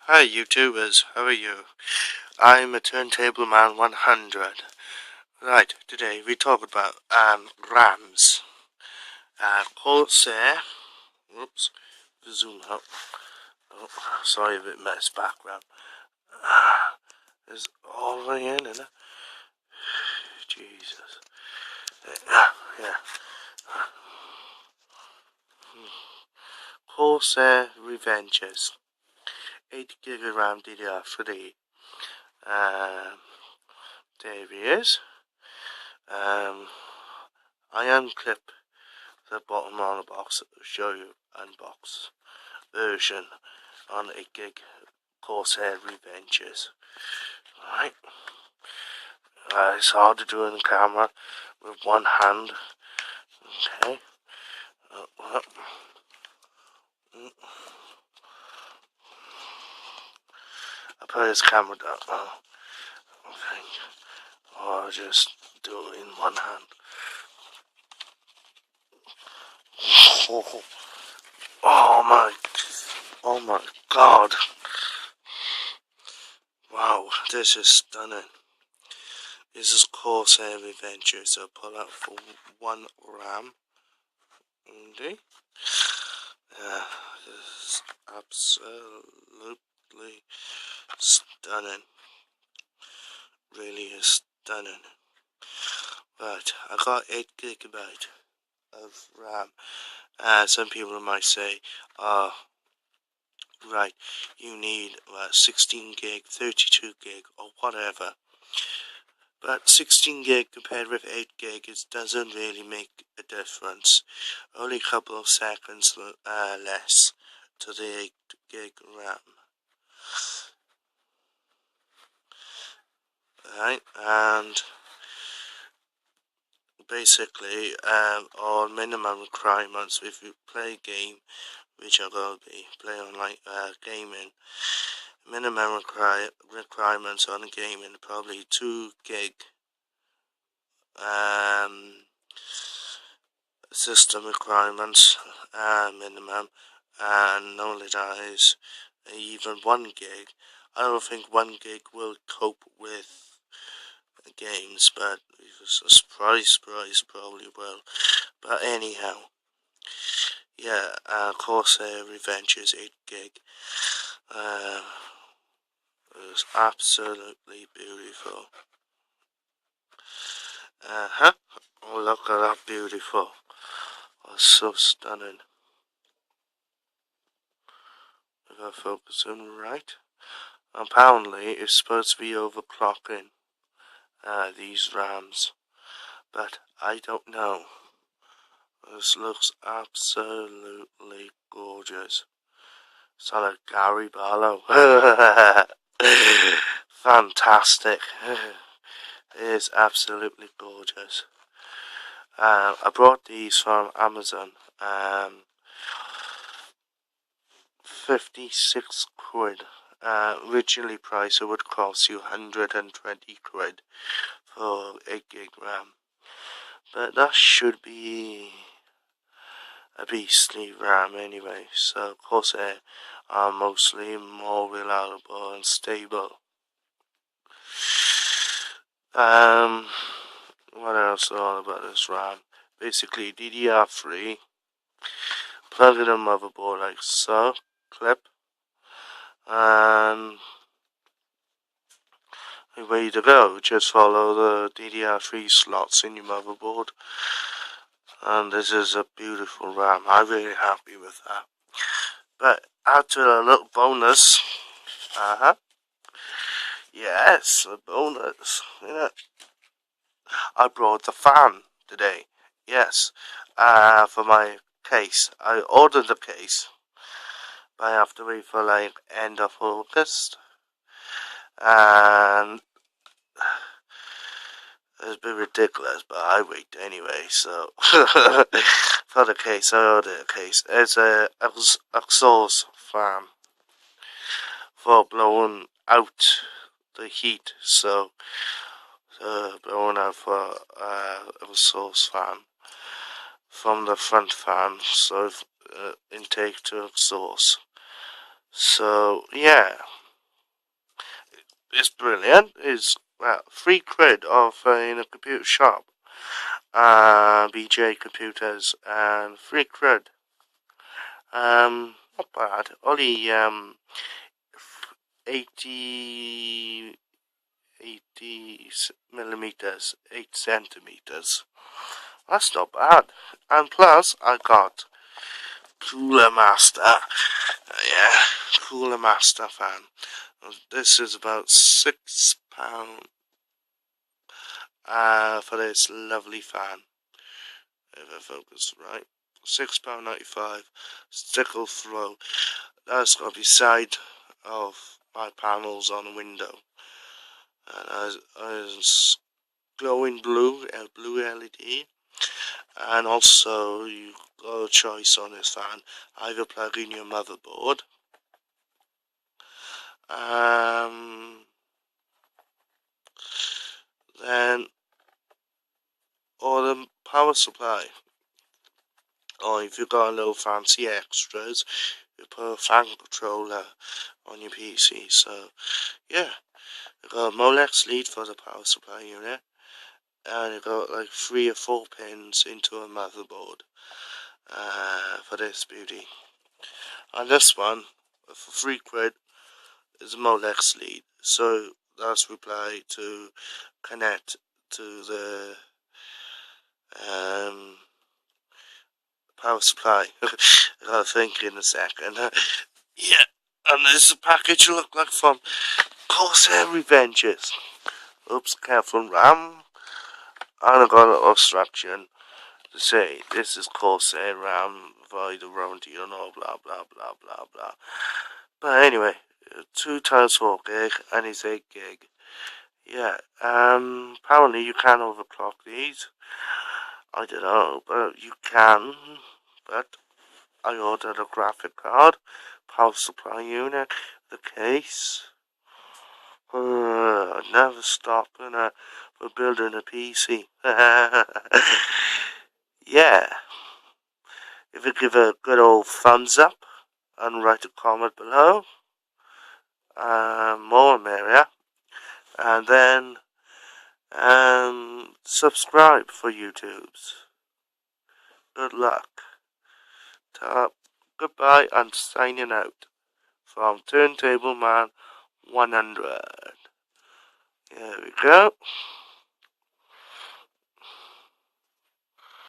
Hi YouTubers, how are you? I'm a Turntable Man 100. Right, today we talk about RAMs. Corsair. Oops, zoom out. Oh, sorry if it messed background. It's all the way in, isn't it? Jesus. Yeah. Corsair Revenges. 8GB RAM DDR3. There he is. I unclip the bottom on the box to show you unbox version on 8GB Corsair Revenges. Right. It's hard to do in the camera with one hand. Okay. I put his camera down. Okay. Or I'll just do it in one hand. Oh my god. Wow, this is stunning. This is Corsair Adventure, so pull out for one RAM. Okay. This is absolutely stunning. Really is stunning. Right, I got 8GB of RAM. Some people might say, right, you need 16GB, 32GB, or whatever. But 16GB compared with 8GB, it doesn't really make a difference. Only a couple of seconds less to the 8GB RAM. Right, and basically, our minimum requirements if you play a game, which I'm going to be playing online gaming, minimum requirements on a gaming probably 2GB system requirements minimum, and only that is even 1GB. I don't think 1GB will cope with games, but surprise probably will. But anyhow, yeah, Corsair Revenges 8GB. It was absolutely beautiful. Oh, look at that beautiful. Oh, so stunning. If I focus in right. Apparently, it's supposed to be overclocking these RAMs, but I don't know. This looks absolutely gorgeous. It's like Gary Barlow. Fantastic. It is absolutely gorgeous. I brought these from Amazon. 56 quid. Originally price it would cost you 120 quid for 8GB RAM. But that should be a beastly RAM anyway, so of course they are mostly more reliable and stable. What else all about this RAM? Basically DDR3, plug in a motherboard like so, clip, and ready to go. Just follow the DDR3 slots in your motherboard, and this is a beautiful RAM. I'm really happy with that. But add to a little bonus. Yes, a bonus. Yeah. I brought the fan today. Yes, for my case. I ordered the case, but I have to wait for like end of August, and it's a bit ridiculous, but I wait anyway. So for the case, I ordered a case. It's a exhaust fan for blowing out the heat. So blowing out for exhaust fan from the front fan, so intake to exhaust. So yeah, is brilliant. It's free cred off in a computer shop. BJ Computers and free cred. Not bad. Only 80 millimeters, 8 centimeters. That's not bad. And plus, I got Cooler Master. Yeah, Cooler Master fan. This is about £6 for this lovely fan. If I focus right. £6.95. Stickle throw. That's got to be side of my panels on a window. And as glowing blue, blue LED. And also, you got a choice on this fan. Either plug in your motherboard. Then, or the power supply. Or if you've got a little fancy extras, you put a fan controller on your PC. So, yeah, you got a Molex lead for the power supply unit. And you got like 3 or 4 pins into a motherboard for this beauty. And this one, for £3, is a Molex lead. So that's reply to connect to the power supply. I'll think in a second. Yeah, and this is a package look like from Corsair Revenges. Oops, careful RAM. And I got an obstruction to say this is Corsair RAM via the warranty and all blah blah blah blah blah. But anyway, 2 times 4 gig and it's 8 gig. Yeah, apparently you can overclock these. I don't know, but you can. But I ordered a graphic card, power supply unit, the case. Never stopping for building a PC. Yeah. If you give a good old thumbs up and write a comment below, more merrier. And then subscribe for YouTube's. Good luck. Goodbye and signing out from Turntable Man 100. Here we go.